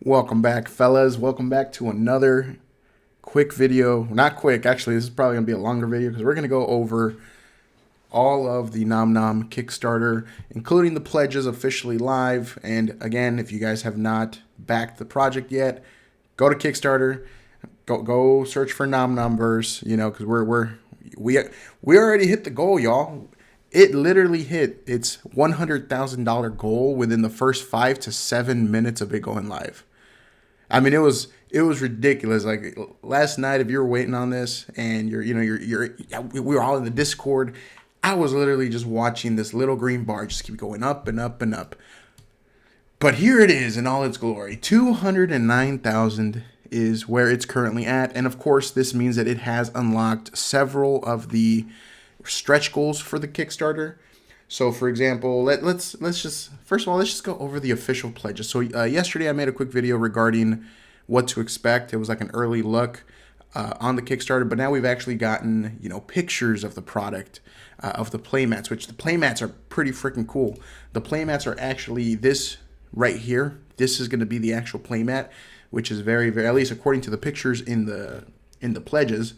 Welcome back, fellas. Welcome back to another quick video. Not quick, actually, this is probably going to be a longer video because we're going to go over all of the NomNom Kickstarter, including the pledges officially live. And again, if you guys have not backed the project yet, go to Kickstarter. Go search for NomNomverse, because we already hit the goal, y'all. It literally hit its $100,000 goal within the first 5 to 7 minutes of it going live. I mean, it was ridiculous. Like last night, if you were waiting on this and we were all in the Discord, I was literally just watching this little green bar just keep going up and up and up. But here it is in all its glory. 209,000 is where it's currently at, and of course, this means that it has unlocked several of the stretch goals for the Kickstarter. So, for example, let's just first of all let's just go over the official pledges. So, yesterday I made a quick video regarding what to expect. It was like an early look on the Kickstarter, but now we've actually gotten pictures of the product, of the playmats, which the playmats are pretty freaking cool. The playmats are actually this right here. This is going to be the actual playmat, which is very, very, at least according to the pictures in the pledges,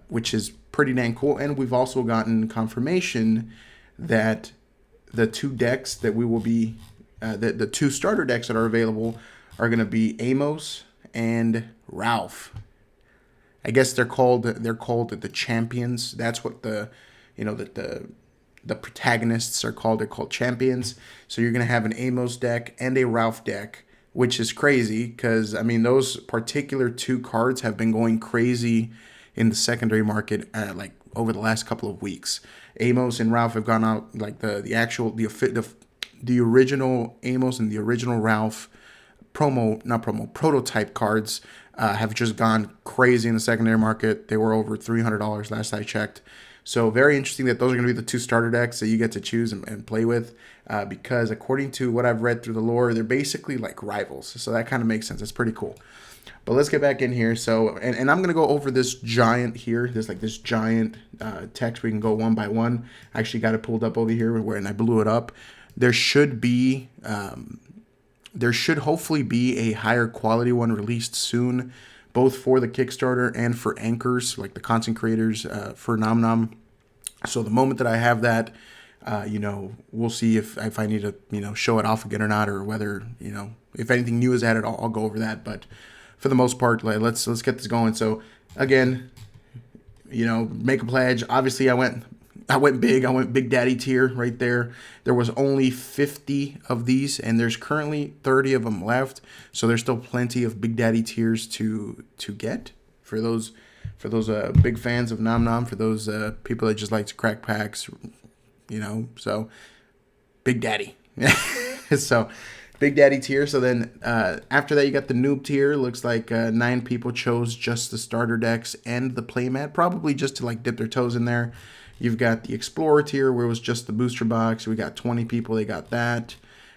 which is pretty dang cool. And we've also gotten confirmation that the two decks that we will be, the two starter decks that are available are going to be Amos and Ralph. I guess they're called the champions. That's what the protagonists are called. They're called champions. So you're going to have an Amos deck and a Ralph deck, which is crazy because, I mean, those particular two cards have been going crazy in the secondary market like over the last couple of weeks. Amos and Ralph have gone out, like the original Amos and the original Ralph prototype cards have just gone crazy in the secondary market. They were over $300 last I checked. So very interesting that those are going to be the two starter decks that you get to choose and play with, because according to what I've read through the lore, they're basically like rivals. So that kind of makes sense. It's pretty cool. But let's get back in here. So, and I'm going to go over this giant here. There's like this giant text. We can go one by one. I actually got it pulled up over here and I blew it up. There should hopefully be a higher quality one released soon, both for the Kickstarter and for anchors, like the content creators for NomNom. So the moment that I have that, we'll see if I need to, show it off again or not, or whether, if anything new is added, I'll go over that. But for the most part, let's get this going. So again, make a pledge. Obviously, I went big. I went Big Daddy tier right there. There was only 50 of these, and there's currently 30 of them left. So there's still plenty of Big Daddy tiers to get for those big fans of NomNom, for those people that just like to crack packs, So Big Daddy. So Big Daddy tier. So then after that, you got the noob tier. Looks like 9 people chose just the starter decks and the playmat, probably just to like dip their toes in there. You've got the Explorer tier, where it was just the booster box. We got 20 people. They got that.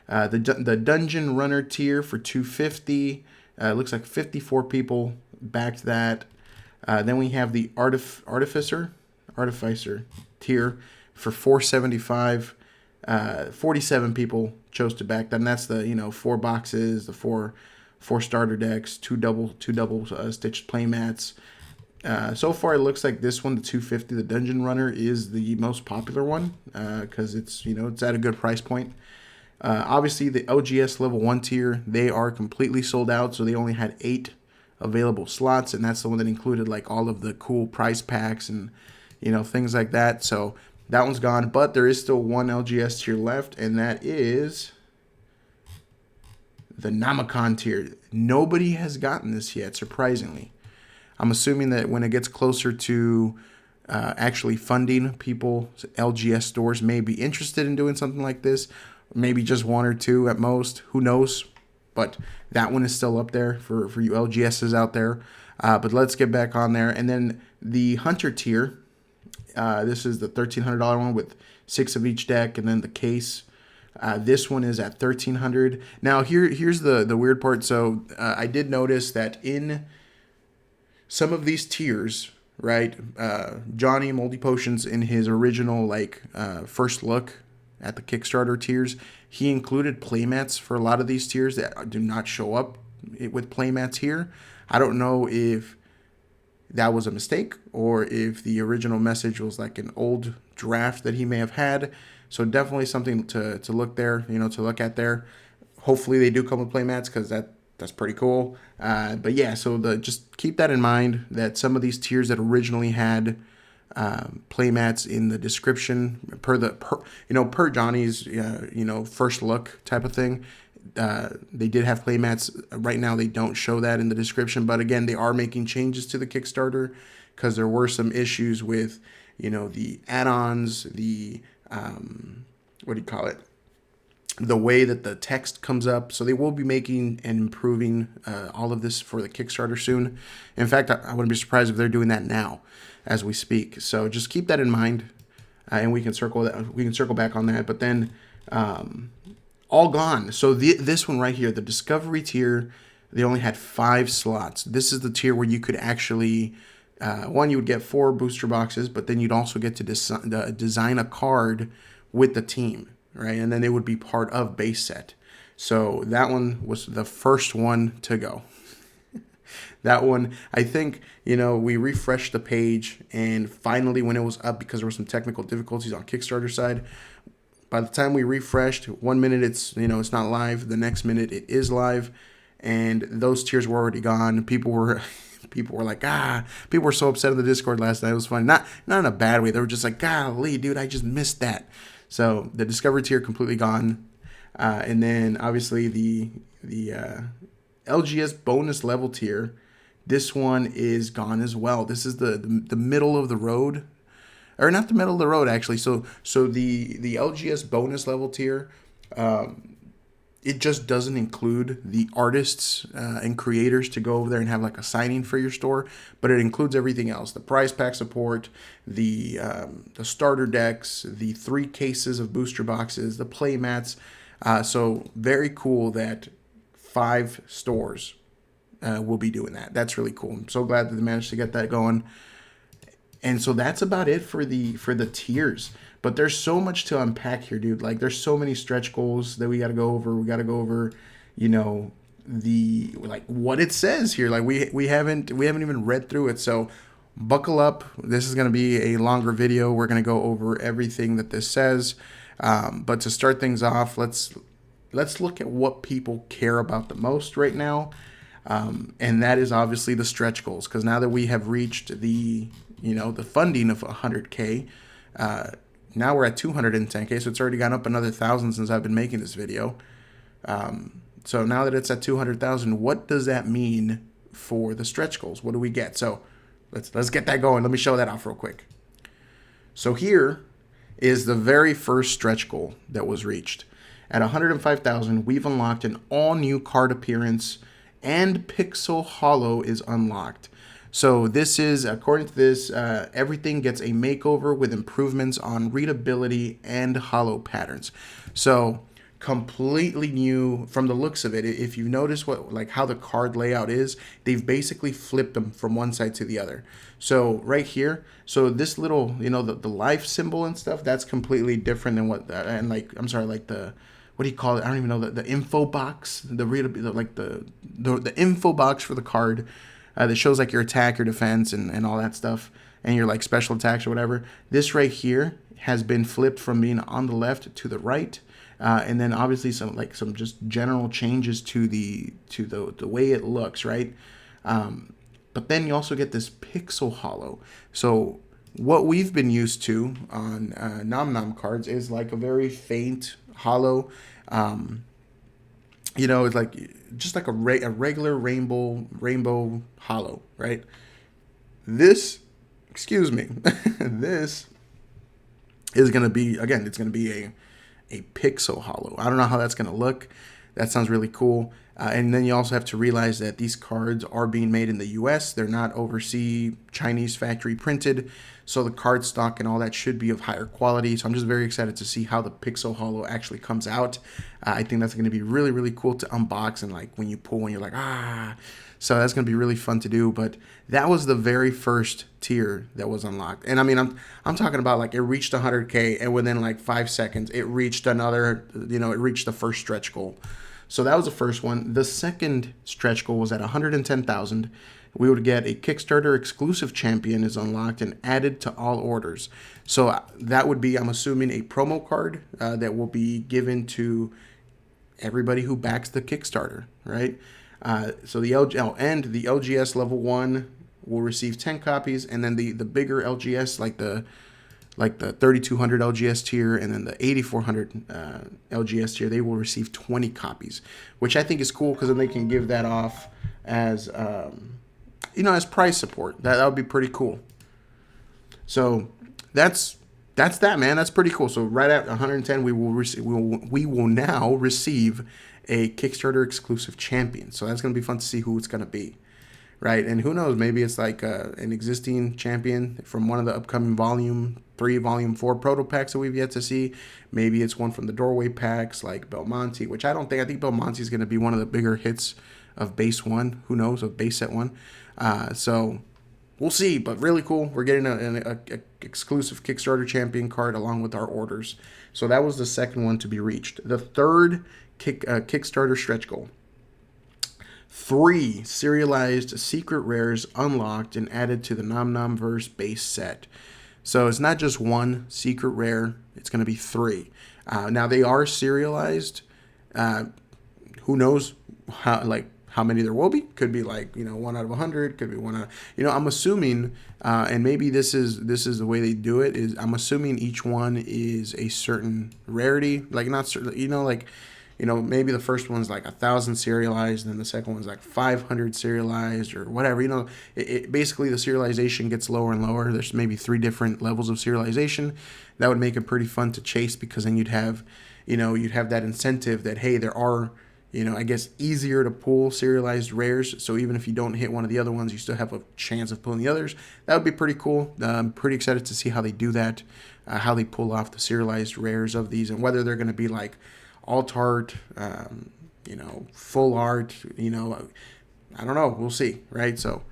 The Dungeon Runner tier for $250. Looks like 54 people backed that. Then we have the Artificer tier for $475. 47 people chose to back that, and that's the 4 boxes, the four starter decks, two double stitched playmats. So far, it looks like this one, the $250, the Dungeon Runner, is the most popular one because it's it's at a good price point. Obviously, the LGS level 1 tier, they are completely sold out, so they only had 8 available slots, and that's the one that included like all of the cool prize packs and things like that. So that one's gone, but there is still one LGS tier left, and that is the Nomicon tier. Nobody has gotten this yet, surprisingly. I'm assuming that when it gets closer to actually funding, people, LGS stores may be interested in doing something like this. Maybe just 1 or 2 at most. Who knows? But that one is still up there for you LGSs out there. But let's get back on there. And then the Hunter tier. This is the $1,300 one with 6 of each deck, and then the case. This one is at $1,300. Now here's the weird part. So I did notice that in some of these tiers, right? Johnny Moldy Potions, in his original first look at the Kickstarter tiers, he included playmats for a lot of these tiers that do not show up with playmats here. I don't know if that was a mistake or if the original message was like an old draft that he may have had. So definitely something to look there, to look at there. Hopefully they do come with playmats because that's pretty cool. But yeah, so just keep that in mind that some of these tiers that originally had playmats in the description per Johnny's first look type of thing. They did have playmats. Right now they don't show that in the description, but again, they are making changes to the Kickstarter because there were some issues with the add-ons, the what do you call it, the way that the text comes up. So they will be making and improving all of this for the Kickstarter soon. In fact, I wouldn't be surprised if they're doing that now as we speak. So just keep that in mind, and we can circle back on that. But then all gone. So this one right here, the Discovery tier, they only had 5 slots. This is the tier where you could actually you would get 4 booster boxes, but then you'd also get to design a card with the team, right? And then they would be part of base set. So that one was the first one to go. That one, I think, we refreshed the page, and finally when it was up, because there were some technical difficulties on Kickstarter side, by the time we refreshed, 1 minute it's not live, the next minute it is live, and those tiers were already gone. People were like, people were so upset in the Discord last night. It was funny. Not in a bad way. They were just like, golly, dude, I just missed that. So the Discovery tier completely gone. And then obviously the LGS bonus level tier, this one is gone as well. This is the middle of the road, or not the middle of the road actually. So the LGS bonus level tier, it just doesn't include the artists and creators to go over there and have like a signing for your store, but it includes everything else: the prize pack support, the starter decks, the 3 cases of booster boxes, the play mats. So very cool that 5 stores will be doing that. That's really cool. I'm so glad that they managed to get that going. And so that's about it for the tiers. But there's so much to unpack here, dude. Like, there's so many stretch goals that we got to go over. We got to go over, what it says here. Like, we haven't even read through it. So buckle up. This is going to be a longer video. We're going to go over everything that this says. But to start things off, let's look at what people care about the most right now. And that is obviously the stretch goals. Because now that we have reached the funding of 100K, now we're at 210K, so it's already gone up another 1,000 since I've been making this video. So now that it's at 200,000, what does that mean for the stretch goals? What do we get? So let's get that going. Let me show that off real quick. So here is the very first stretch goal that was reached. At 105,000, we've unlocked an all-new card appearance, and Pixel Hollow is unlocked. So this is, according to this, everything gets a makeover with improvements on readability and hollow patterns. So completely new from the looks of it. If you notice how the card layout is, they've basically flipped them from one side to the other. So right here, so this little, the life symbol and stuff, that's completely different than what, what do you call it? I don't even know, the info box, the info box for the card. That shows like your attack, your defense, and all that stuff, and your like special attacks or whatever. This right here has been flipped from being on the left to the right, and then obviously some just general changes to the way it looks, right? But then you also get this Pixel Hollow. So what we've been used to on NomNom cards is like a very faint hollow. It's like just like a regular rainbow hollow, right? This this is going to be, again, it's going to be a pixel hollow. I don't know how that's going to look. That sounds really cool. And then you also have to realize that these cards are being made in the US. They're not overseas Chinese factory printed. So the card stock and all that should be of higher quality. So I'm just very excited to see how the Pixel Hollow actually comes out. I think that's going to be really, really cool to unbox. And like when you pull and you're like, So that's going to be really fun to do. But that was the very first tier that was unlocked. And I mean, I'm talking about like it reached 100K and within like 5 seconds, it reached another, it reached the first stretch goal. So that was the first one. The second stretch goal was at 110,000. We would get a Kickstarter exclusive champion is unlocked and added to all orders. So that would be, I'm assuming, a promo card that will be given to everybody who backs the Kickstarter, right? So the LGS level 1 will receive 10 copies, and then the bigger LGS, like the 3200 LGS tier and then the 8400 LGS tier, they will receive 20 copies, which I think is cool because then they can give that off as as prize support. That would be pretty cool. So that's that, man. That's pretty cool. So right at 110, we will now receive a Kickstarter exclusive champion. So that's gonna be fun to see who it's gonna be, right? And who knows? Maybe it's like an existing champion from one of the upcoming Volume 3, Volume 4 proto packs that we've yet to see. Maybe it's one from the Doorway packs like Belmonte, which I don't think. I think Belmonte is gonna be one of the bigger hits of base 1. Who knows, of base set 1. So we'll see, but really cool. We're getting an exclusive Kickstarter champion card along with our orders. So that was the second one to be reached. The third Kickstarter stretch goal: 3 serialized secret rares unlocked and added to the NomNomverse base set. So it's not just one secret rare; it's going to be 3. Now they are serialized. Who knows how many there will be? Could be 1 out of 100. Could be 1 out. I'm assuming, and maybe this is the way they do it. Is I'm assuming each one is a certain rarity, not certain. Maybe the first one's 1,000 serialized, and then the second one's 500 serialized or whatever. Basically the serialization gets lower and lower. There's maybe 3 different levels of serialization. That would make it pretty fun to chase because then you'd have that incentive that, hey, there are, I guess, easier to pull serialized rares. So even if you don't hit one of the other ones, you still have a chance of pulling the others. That would be pretty cool. I'm pretty excited to see how they do that, how they pull off the serialized rares of these, and whether they're going to be alt art, full art. I don't know. We'll see, right? So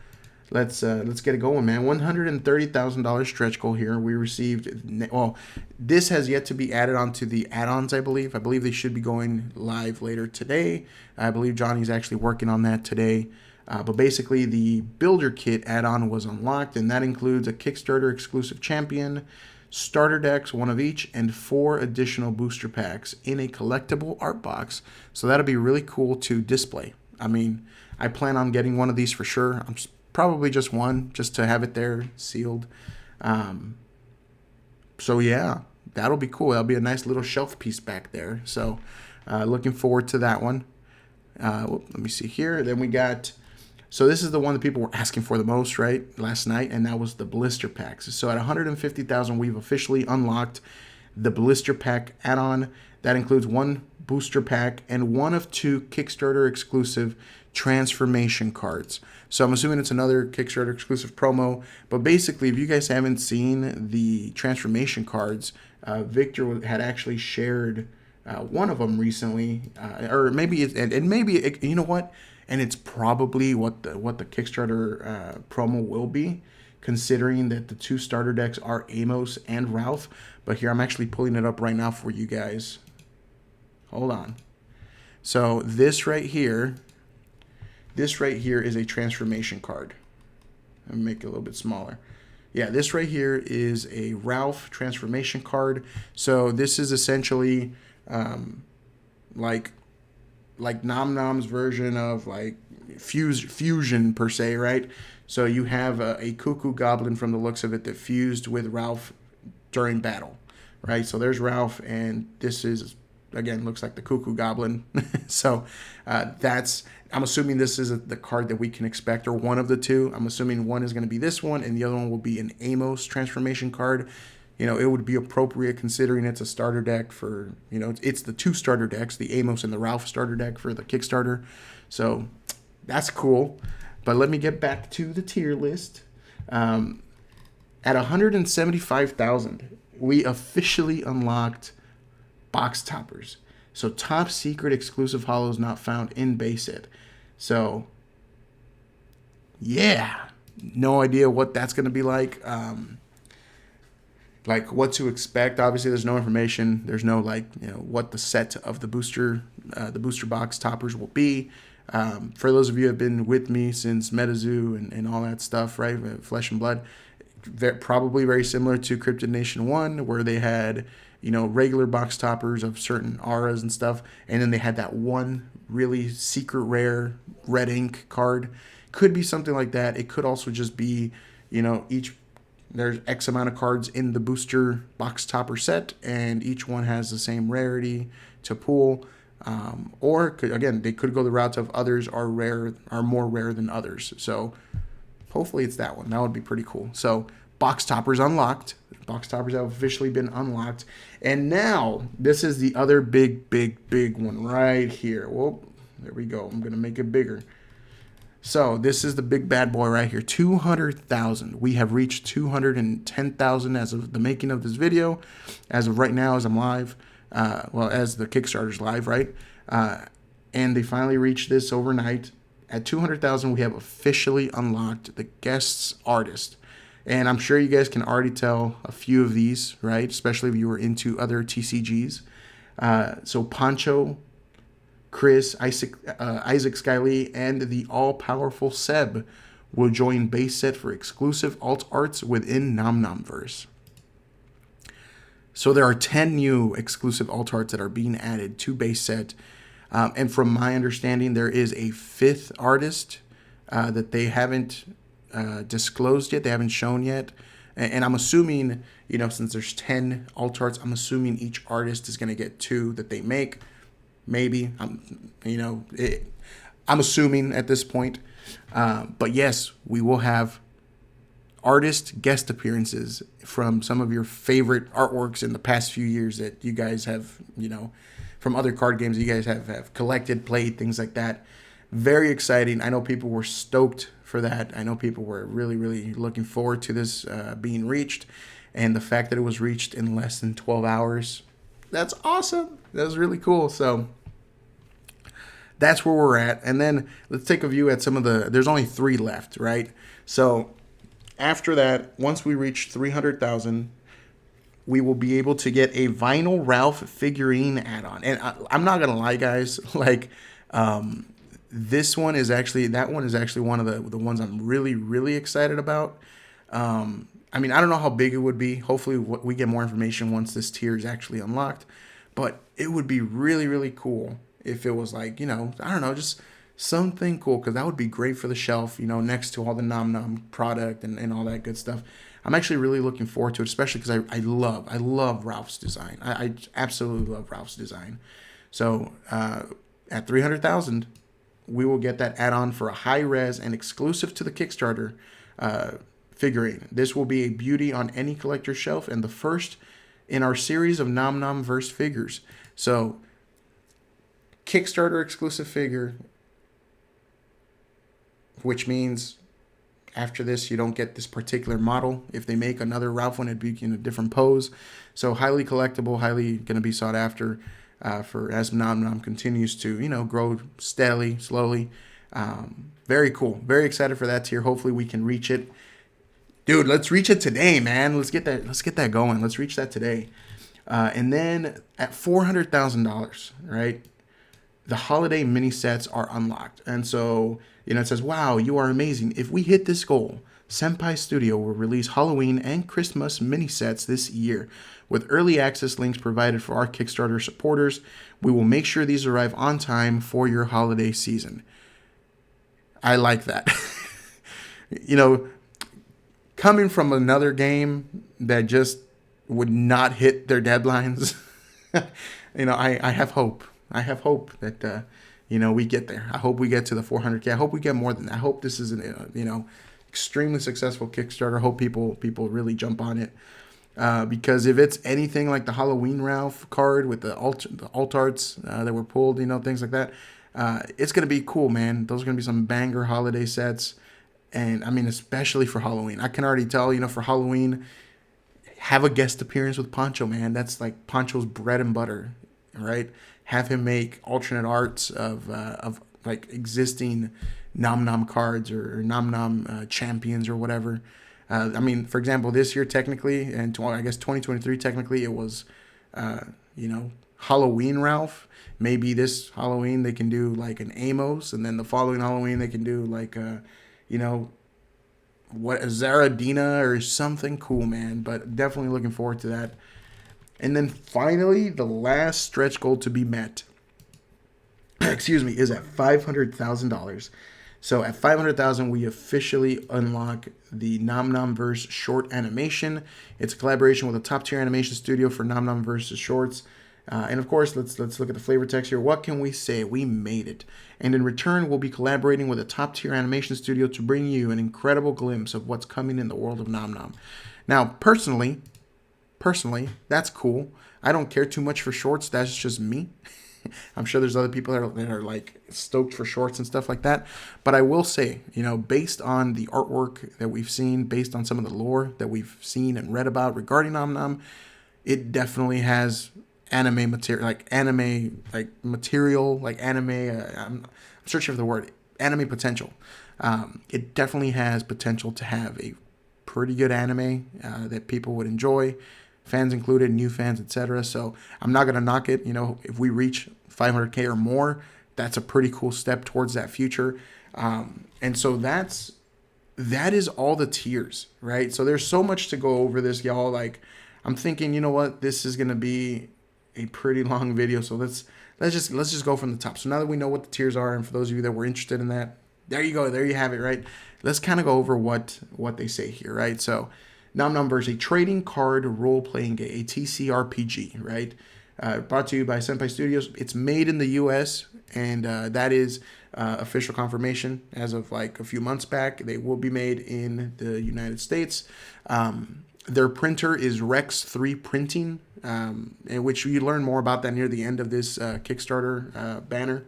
let's get it going, man. $130,000 stretch goal here. We received, this has yet to be added onto the add-ons, I believe. I believe they should be going live later today. I believe Johnny's actually working on that today. But basically, the Builder Kit add-on was unlocked, and that includes a Kickstarter exclusive champion, starter decks, 1 of each, and 4 additional booster packs in a collectible art box. So that'll be really cool to display. I mean, I plan on getting one of these for sure. Probably just one, just to have it there sealed. So yeah, that'll be cool. That'll be a nice little shelf piece back there. So looking forward to that one. Let me see here. Then we got, so this is the one that people were asking for the most, right, last night, and that was the blister packs. So at 150,000, we've officially unlocked the blister pack add-on. That includes 1 booster pack and 1 of 2 Kickstarter exclusive transformation cards. So I'm assuming it's another Kickstarter exclusive promo. But basically, if you guys haven't seen the transformation cards, Victor had actually shared one of them recently, or maybe you know what? And it's probably what the Kickstarter promo will be, considering that the 2 starter decks are Amos and Ralph. But here, I'm actually pulling it up right now for you guys. Hold on. So this right here is a transformation card. Let me make it a little bit smaller. Yeah, this right here is a Ralph transformation card. So this is essentially like NomNom's version of fusion per se, right? So you have a Cuckoo Goblin from the looks of it that fused with Ralph during battle, right? So there's Ralph, and this is, again, looks like the Cuckoo Goblin. So I'm assuming this is the card that we can expect, or one of the 2. I'm assuming one is going to be this one, and the other one will be an Amos transformation card. It would be appropriate considering it's a starter deck for, it's the 2 starter decks, the Amos and the Ralph starter deck for the Kickstarter. So that's cool. But let me get back to the tier list. At 175,000, we officially unlocked box toppers. So top secret exclusive holos not found in base set. So yeah, no idea what that's going to be like. like what to expect. Obviously, there's no information. There's no like what the set of the booster box toppers will be. For those of you who have been with me since MetaZoo and all that stuff, right? Flesh and Blood, probably very similar to Cryptid Nation 1, where they had regular box toppers of certain auras and stuff, and then they had that one really secret rare red ink card. Could be something like that. It could also just be each there's X amount of cards in the booster box topper set, and each one has the same rarity to pull. Or again, they could go the route of others are more rare than others. So hopefully it's that one. That would be pretty cool. So box toppers unlocked. Box toppers have officially been unlocked. And now this is the other big one right here. Whoa, there we go. I'm going to make it bigger. So this is the big bad boy right here, 200,000. We have reached 210,000 as of the making of this video. As of right now, as I'm live, as the Kickstarter's live, right? And they finally reached this overnight. At 200,000, we have officially unlocked the guest's artist. And I'm sure you guys can already tell a few of these, right? Especially if you were into other TCGs. So Poncho, Chris, Isaac Skyley, and the all-powerful Seb will join base set for exclusive alt arts within NomNomverse. So there are 10 new exclusive alt arts that are being added to base set. And from my understanding, there is a 5th artist that they haven't disclosed yet. They haven't shown yet. And I'm assuming, since there's 10 alt arts, I'm assuming each artist is going to get 2 that they make. Maybe. I'm assuming at this point. But yes, we will have artist guest appearances from some of your favorite artworks in the past few years that you guys have, from other card games you guys have collected, played, things like that. Very exciting. I know people were stoked for that. I know people were really, really looking forward to this being reached. And the fact that it was reached in less than 12 hours, that's awesome. That was really cool. So that's where we're at. And then let's take a view at some of there's only 3 left, right? So after that, once we reach 300,000, we will be able to get a Vinyl Ralph figurine add-on. And I'm not going to lie, guys, like, that one is actually one of the ones I'm really, really excited about. I mean, I don't know how big it would be. Hopefully we get more information once this tier is actually unlocked. But it would be really, really cool if it was like, I don't know, just something cool, because that would be great for the shelf, next to all the NomNom product and all that good stuff. I'm actually really looking forward to it, especially because I love Ralph's design. I absolutely love Ralph's design. So at 300,000, we will get that add-on for a high-res and exclusive to the Kickstarter figurine. This will be a beauty on any collector's shelf and the first in our series of NomNomverse figures. So Kickstarter exclusive figure, which means after this you don't get this particular model. If they make another Ralph one, it'd be in a different pose. So highly collectible, highly going to be sought after for as NomNom continues to grow steadily, slowly. Very cool. Very excited for that tier. Hopefully we can reach it. Dude, let's reach it today, man. Let's get that going. Let's reach that today. And then at $400,000, right? The holiday mini sets are unlocked. And so, it says, wow, you are amazing. If we hit this goal, Senpai Studio will release Halloween and Christmas mini sets this year. With early access links provided for our Kickstarter supporters, we will make sure these arrive on time for your holiday season. I like that. Coming from another game that just would not hit their deadlines, I have hope. I have hope that, we get there. I hope we get to the 400K. I hope we get more than that. I hope this is an, extremely successful Kickstarter. I hope people really jump on it. Because if it's anything like the Halloween Ralph card with the alt arts that were pulled, things like that, it's going to be cool, man. Those are going to be some banger holiday sets. And, I mean, especially for Halloween. I can already tell, for Halloween, have a guest appearance with Poncho, man. That's like Poncho's bread and butter, right? Have him make alternate arts of like existing NomNom cards or NomNom champions or whatever. I mean, for example, this year technically, and I guess 2023 technically, it was, Halloween Ralph. Maybe this Halloween they can do like an Amos, and then the following Halloween they can do like you know, what, a Zaradina or something cool, man. But definitely looking forward to that. And then finally, the last stretch goal to be met, excuse me, is at $500,000. So at 500,000, we officially unlock the NomNomverse short animation. It's a collaboration with a top tier animation studio for NomNomverse shorts. And of course, let's look at the flavor text here. What can we say? We made it. And in return, we'll be collaborating with a top tier animation studio to bring you an incredible glimpse of what's coming in the world of NomNom. Now, personally, that's cool. I don't care too much for shorts. That's just me. I'm sure there's other people that are like stoked for shorts and stuff like that. But I will say, based on the artwork that we've seen, based on some of the lore that we've seen and read about regarding NomNom, it definitely has anime material, I'm searching for the word, anime potential. It definitely has potential to have a pretty good anime that people would enjoy, fans included, new fans, etc. So I'm not gonna knock it. If we reach 500K or more, that's a pretty cool step towards that future. And so that is all the tiers, right? So there's so much to go over this, y'all. Like, I'm thinking, you know what, this is gonna be a pretty long video. So let's just go from the top. So now that we know what the tiers are, and for those of you that were interested in that, there you go, there you have it, right? Let's kind of go over what they say here, right? So NomNom is a trading card role-playing game, a TCRPG, right? Brought to you by Senpai Studios. It's made in the U.S., and that is official confirmation as of like a few months back. They will be made in the United States. Their printer is Rex 3 Printing, in which you learn more about that near the end of this Kickstarter banner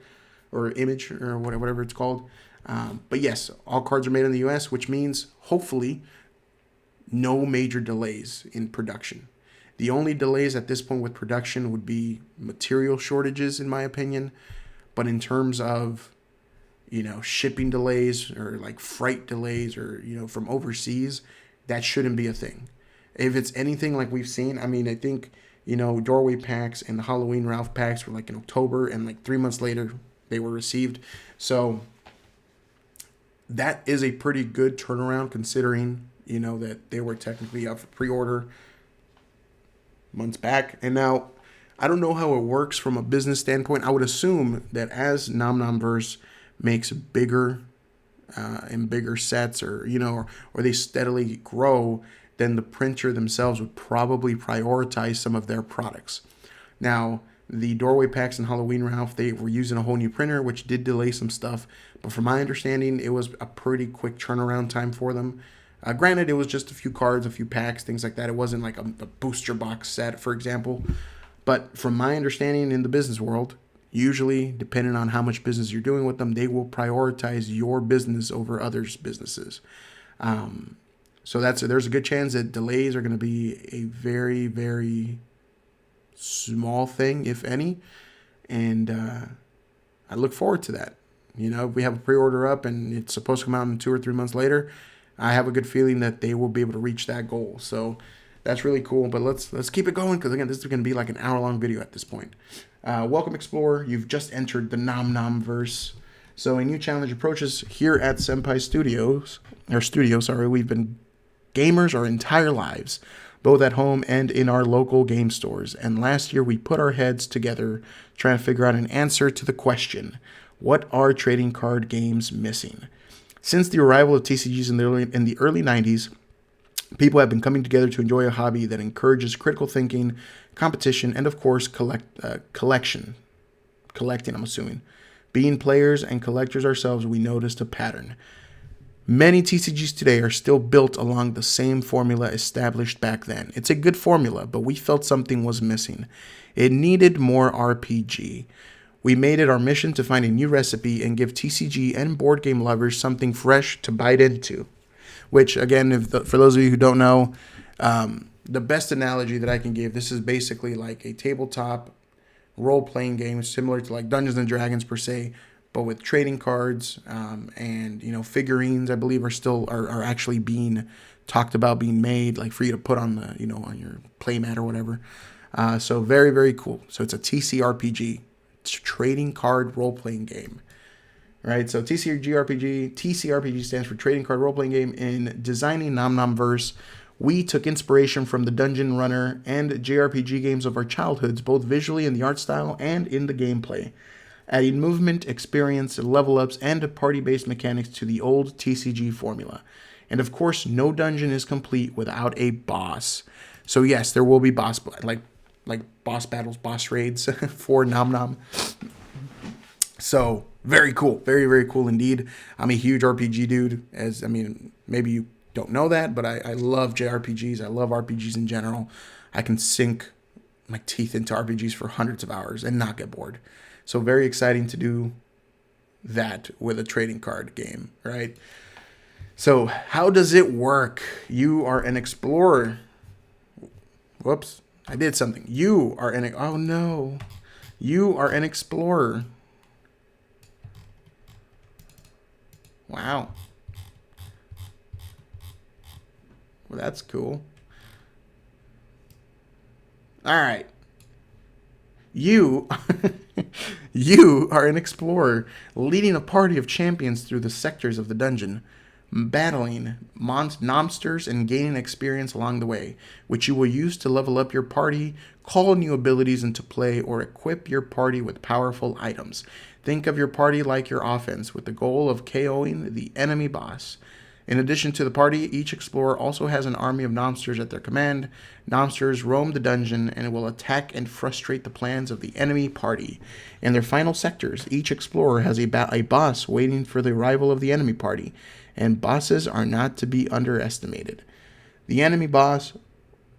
or image or whatever it's called. But yes, all cards are made in the U.S., which means hopefully no major delays in production. The only delays at this point with production would be material shortages, in my opinion. But in terms of, shipping delays or like freight delays or, from overseas, that shouldn't be a thing. If it's anything like we've seen, I mean, I think, Doorway packs and the Halloween Ralph packs were like in October, and like 3 months later they were received. So that is a pretty good turnaround considering, that they were technically up for pre-order months back. And now, I don't know how it works from a business standpoint. I would assume that as NomNomverse makes bigger and bigger sets, or they steadily grow, then the printer themselves would probably prioritize some of their products. Now, the Doorway packs and Halloween Ralph, they were using a whole new printer, which did delay some stuff. But from my understanding, it was a pretty quick turnaround time for them. Granted, it was just a few cards, a few packs, things like that. It wasn't like a booster box set, for example. But from my understanding in the business world, usually, depending on how much business you're doing with them, they will prioritize your business over others' businesses. So there's a good chance that delays are going to be a very, very small thing, if any. And I look forward to that. If we have a pre-order up and it's supposed to come out in 2 or 3 months later, I have a good feeling that they will be able to reach that goal. So that's really cool. But let's keep it going, because again, this is going to be like an hour-long video at this point. Welcome, Explorer. You've just entered the NomNomverse. So a new challenge approaches here at Senpai Studios. We've been gamers our entire lives, both at home and in our local game stores. And last year, we put our heads together trying to figure out an answer to the question, what are trading card games missing? Since the arrival of TCGs in the early 90s, people have been coming together to enjoy a hobby that encourages critical thinking, competition, and of course, collecting, I'm assuming. Being players and collectors ourselves, we noticed a pattern. Many TCGs today are still built along the same formula established back then. It's a good formula, but we felt something was missing. It needed more RPG. We made it our mission to find a new recipe and give TCG and board game lovers something fresh to bite into. Which, again, for those of you who don't know, the best analogy that I can give, this is basically like a tabletop role-playing game similar to like Dungeons & Dragons per se, but with trading cards, and figurines, I believe are actually being talked about being made, like for you to put on on your playmat or whatever. So very, very cool. So it's a TCRPG, it's a trading card role playing game. Right, so TCRPG stands for Trading Card Role Playing Game. In designing NomNomverse, we took inspiration from the Dungeon Runner and JRPG games of our childhoods, both visually in the art style and in the gameplay, adding movement, experience, level ups, and party-based mechanics to the old TCG formula. And of course, no dungeon is complete without a boss. So yes, there will be like boss battles, boss raids for NomNom. So very cool, very, very cool indeed. I'm a huge RPG dude. Maybe you don't know that, but I love JRPGs. I love RPGs in general. I can sink my teeth into RPGs for hundreds of hours and not get bored. So very exciting to do that with a trading card game, right? So how does it work? You are an explorer. Whoops, I did something. You are an explorer. Wow. Well, that's cool. All right. You you are an explorer leading a party of champions through the sectors of the dungeon, battling monsters and gaining experience along the way, which you will use to level up your party, call new abilities into play, or equip your party with powerful items. Think of your party like your offense, with the goal of KOing the enemy boss. In addition to the party, each explorer also has an army of nomsters at their command. Nomsters roam the dungeon and will attack and frustrate the plans of the enemy party. In their final sectors, each explorer has a boss waiting for the arrival of the enemy party, and bosses are not to be underestimated. The enemy boss,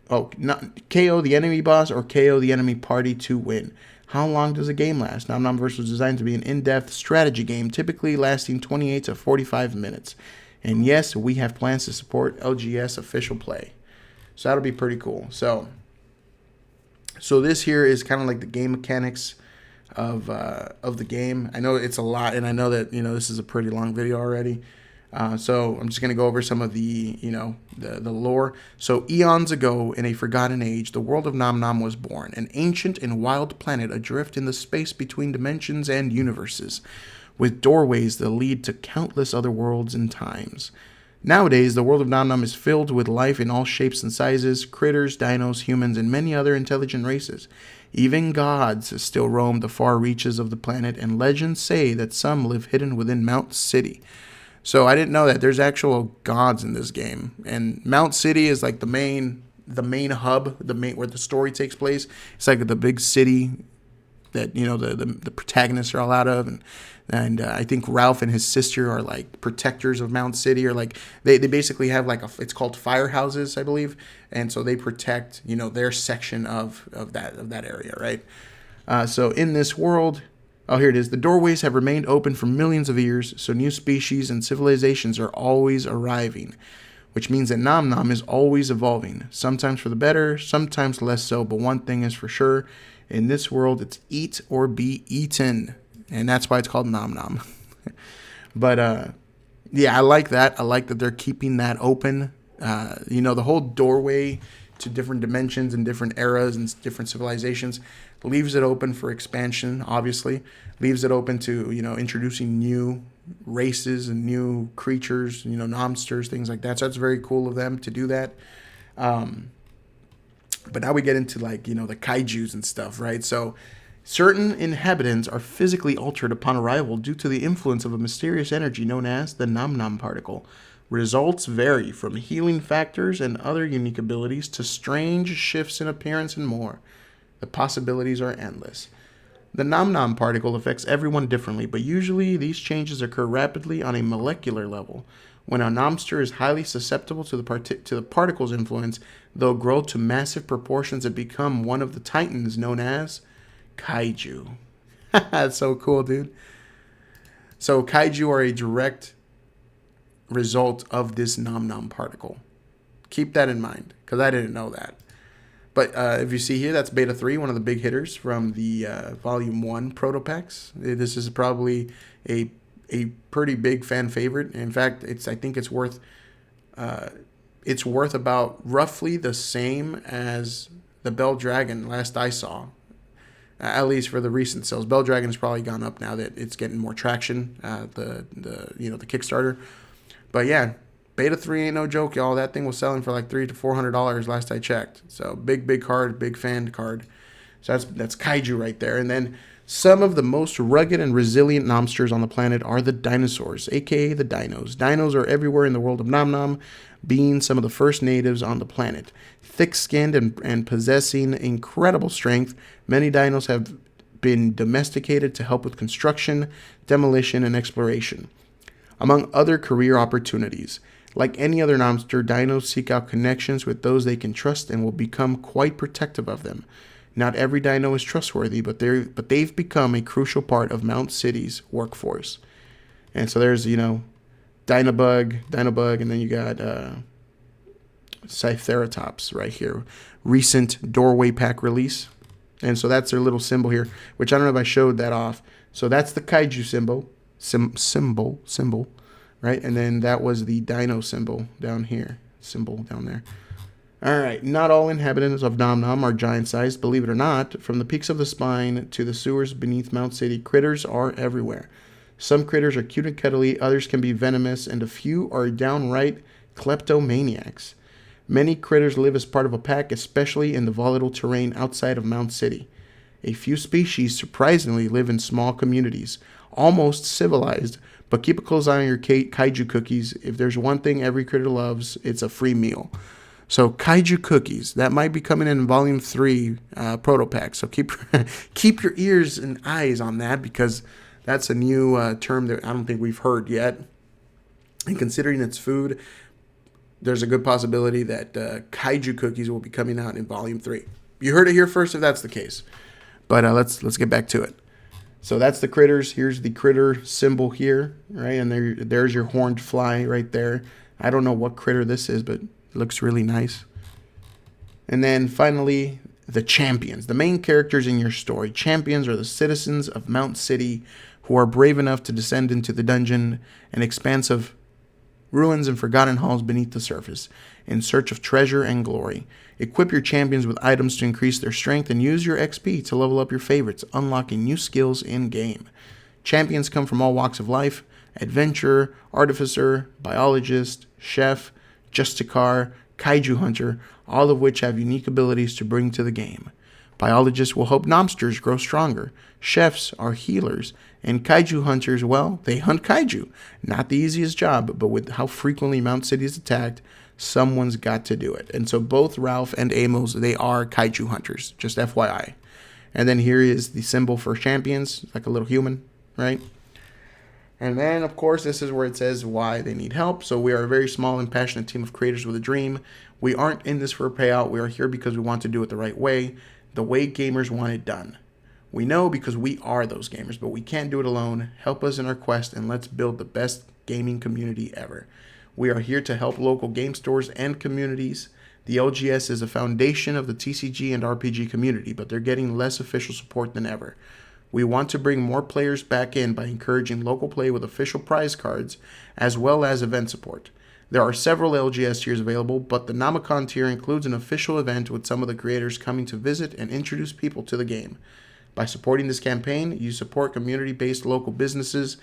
KO the enemy boss or KO the enemy party to win. How long does a game last? NomNomverse was designed to be an in-depth strategy game, typically lasting 28 to 45 minutes. And yes, we have plans to support LGS official play. So that'll be pretty cool. So this here is kind of like the game mechanics of the game. I know it's a lot, and I know that this is a pretty long video already. So I'm just going to go over some of the lore. So eons ago, in a forgotten age, the world of NomNom was born, an ancient and wild planet adrift in the space between dimensions and universes, with doorways that lead to countless other worlds and times. Nowadays, the world of NomNom is filled with life in all shapes and sizes, critters, dinos, humans, and many other intelligent races. Even gods still roam the far reaches of the planet, and legends say that some live hidden within Mount City. So I didn't know that there's actual gods in this game, and Mount City is like the main hub, where the story takes place. It's like the big city that the protagonists are all out of, and I think Ralph and his sister are like protectors of Mount City, or like they basically have like it's called firehouses, I believe, and so they protect their section of that area, right? So in this world. Oh, here it is. The doorways have remained open for millions of years, so new species and civilizations are always arriving, which means that NomNom is always evolving, sometimes for the better, sometimes less so, but one thing is for sure, in this world, it's eat or be eaten, and that's why it's called NomNom. But, yeah, I like that. I like that they're keeping that open. The whole doorway to different dimensions and different eras and different civilizations leaves it open for expansion, obviously. Leaves it open to, introducing new races and new creatures, nomsters, things like that. So that's very cool of them to do that. But now we get into the kaijus and stuff, right? So certain inhabitants are physically altered upon arrival due to the influence of a mysterious energy known as the NomNom particle. Results vary from healing factors and other unique abilities to strange shifts in appearance and more. The possibilities are endless. The NomNom particle affects everyone differently, but usually these changes occur rapidly on a molecular level. When a nomster is highly susceptible to the particle's influence, they'll grow to massive proportions and become one of the titans known as Kaiju. That's so cool, dude. So Kaiju are a direct result of this NomNom particle. Keep that in mind, because I didn't know that. But if you see here, that's Beta 3, one of the big hitters from the Volume 1 proto packs. This is probably a pretty big fan favorite. In fact, I think it's worth about roughly the same as the Bell Dragon last I saw, at least for the recent sales. Bell Dragon's probably gone up now that it's getting more traction, the Kickstarter. But yeah, Beta 3 ain't no joke, y'all. That thing was selling for like $300 to $400 last I checked. So big card, big fan card. So that's Kaiju right there. And then some of the most rugged and resilient nomsters on the planet are the dinosaurs, aka the Dinos. Dinos are everywhere in the world of NomNom, being some of the first natives on the planet. Thick-skinned and possessing incredible strength, many dinos have been domesticated to help with construction, demolition, and exploration, among other career opportunities. Like any other nomster, dinos seek out connections with those they can trust and will become quite protective of them. Not every dino is trustworthy, but they've become a crucial part of Mount City's workforce. And so there's, Dinobug, and then you got Cytheratops right here. Recent doorway pack release. And so that's their little symbol here, which I don't know if I showed that off. So that's the Kaiju symbol, right? And then that was the Dino symbol down here, down there. All right, not all inhabitants of NomNom are giant-sized, believe it or not. From the peaks of the spine to the sewers beneath Mount City, critters are everywhere. Some critters are cute and cuddly, others can be venomous, and a few are downright kleptomaniacs. Many critters live as part of a pack, especially in the volatile terrain outside of Mount City. A few species surprisingly live in small communities, almost civilized, but keep a close eye on your Kaiju cookies. If there's one thing every critter loves, it's a free meal. So Kaiju cookies, that might be coming in Volume 3 proto pack. So keep your ears and eyes on that, because that's a new term that I don't think we've heard yet. And considering it's food, there's a good possibility that Kaiju cookies will be coming out in Volume 3. You heard it here first if that's the case. But let's get back to it. So that's the critters. Here's the critter symbol here, right? And there's your horned fly right there. I don't know what critter this is, but it looks really nice. And then finally, the champions, the main characters in your story. Champions are the citizens of Mount City who are brave enough to descend into the dungeon, an expanse of ruins and forgotten halls beneath the surface, in search of treasure and glory. Equip your champions with items to increase their strength and use your XP to level up your favorites, unlocking new skills in-game. Champions come from all walks of life: adventurer, artificer, biologist, chef, Justicar, Kaiju hunter, all of which have unique abilities to bring to the game. Biologists will help nomsters grow stronger. Chefs are healers. And Kaiju hunters, well, they hunt Kaiju. Not the easiest job, but with how frequently Mount City is attacked, someone's got to do it. And so both Ralph and Amos, they are Kaiju hunters, just FYI. And then here is the symbol for champions, like a little human, right? And then, of course, this is where it says why they need help. So we are a very small and passionate team of creators with a dream. We aren't in this for a payout. We are here because we want to do it the right way, the way gamers want it done. We know because we are those gamers, but we can't do it alone. Help us in our quest, and let's build the best gaming community ever. We are here to help local game stores and communities. The LGS is a foundation of the TCG and RPG community, but they're getting less official support than ever. We want to bring more players back in by encouraging local play with official prize cards, as well as event support. There are several LGS tiers available, but the Nomicon tier includes an official event with some of the creators coming to visit and introduce people to the game. By supporting this campaign, you support community-based local businesses.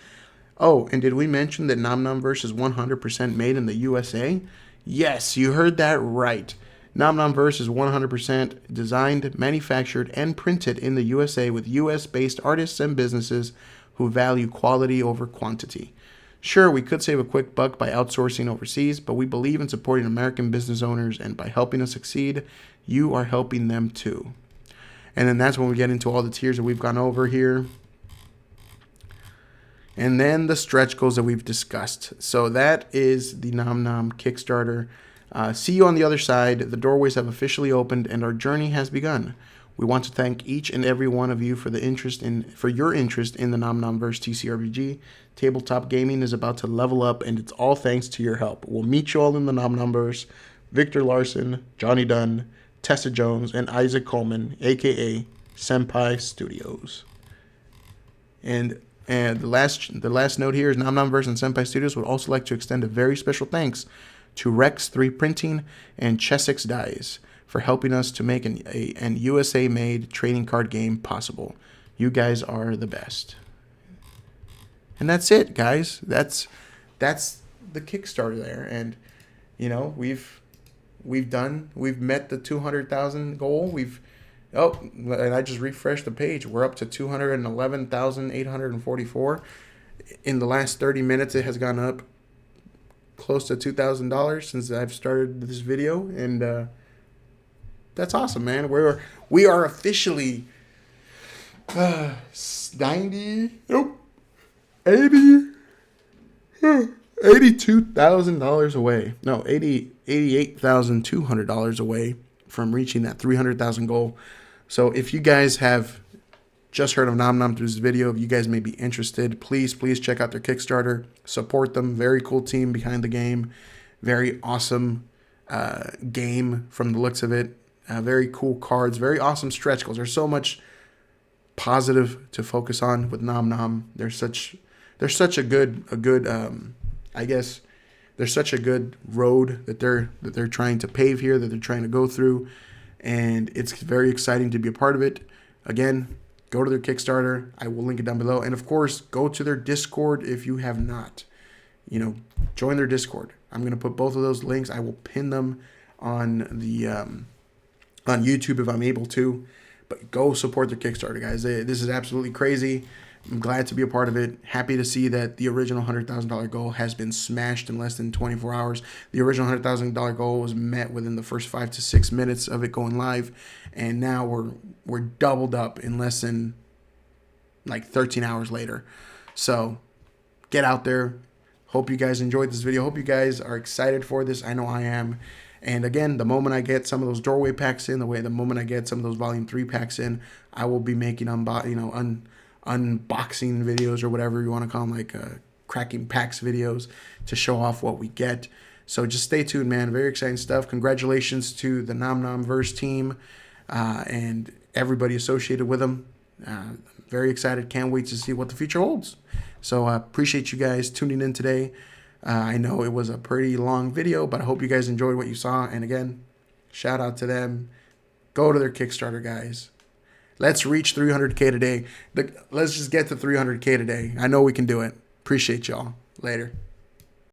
Oh, and did we mention that NomNomverse is 100% made in the USA? Yes, you heard that right. NomNomverse is 100% designed, manufactured, and printed in the USA with US-based artists and businesses who value quality over quantity. Sure, we could save a quick buck by outsourcing overseas, but we believe in supporting American business owners, and by helping us succeed, you are helping them too. And then that's when we get into all the tiers that we've gone over here. And then the stretch goals that we've discussed. So that is the NomNom Kickstarter. See you on the other side. The doorways have officially opened and our journey has begun. We want to thank each and every one of you for your interest in the NomNomverse TCRPG. Tabletop gaming is about to level up, and it's all thanks to your help. We'll meet you all in the NomNomverse. Victor Larson, Johnny Dunn, Tessa Jones, and Isaac Coleman, aka Senpai Studios. And the last note here is NomNomverse and Senpai Studios would also like to extend a very special thanks to Rex 3 Printing and Chessex Dice for helping us to make an USA-made trading card game possible. You guys are the best. And that's it, guys. That's the Kickstarter there. And you know, we've met the 200,000 goal. And I just refreshed the page. We're up to 211,844. In the last 30 minutes, it has gone up close to $2,000 since I've started this video, and that's awesome, man. We are officially 82,000 away. No, $88,200 away from reaching that 300,000 goal. So if you guys have just heard of NomNom through this video, if you guys may be interested, please check out their Kickstarter. Support them. Very cool team behind the game. Very awesome game from the looks of it. Very cool cards. Very awesome stretch goals. There's so much positive to focus on with NomNom. They're such a good I guess there's such a good road that they're trying to pave here, that they're trying to go through, and it's very exciting to be a part of it. Again, go to their Kickstarter. I will link it down below, and of course, go to their Discord if you have not. You know, join their Discord. I'm gonna put both of those links. I will pin them on the on YouTube if I'm able to. But go support their Kickstarter, guys. This is absolutely crazy. I'm glad to be a part of it. Happy to see that the original $100,000 goal has been smashed in less than 24 hours. The original $100,000 goal was met within the first 5 to 6 minutes of it going live, and now we're doubled up in less than like 13 hours later. So get out there. Hope you guys enjoyed this video. Hope you guys are excited for this. I know I am. And again, the moment I get some of those doorway packs in, the moment I get some of those volume 3 packs in, I will be making unboxing videos or whatever you want to call them, like cracking packs videos to show off what we get. So just stay tuned, man. Very exciting stuff. Congratulations to the NomNomverse team and everybody associated with them. Very excited. Can't wait to see what the future holds. So appreciate you guys tuning in today. I know it was a pretty long video, but I hope you guys enjoyed what you saw. And again, shout out to them. Go to their Kickstarter, guys. Let's reach 300K today. Let's just get to 300K today. I know we can do it. Appreciate y'all. Later.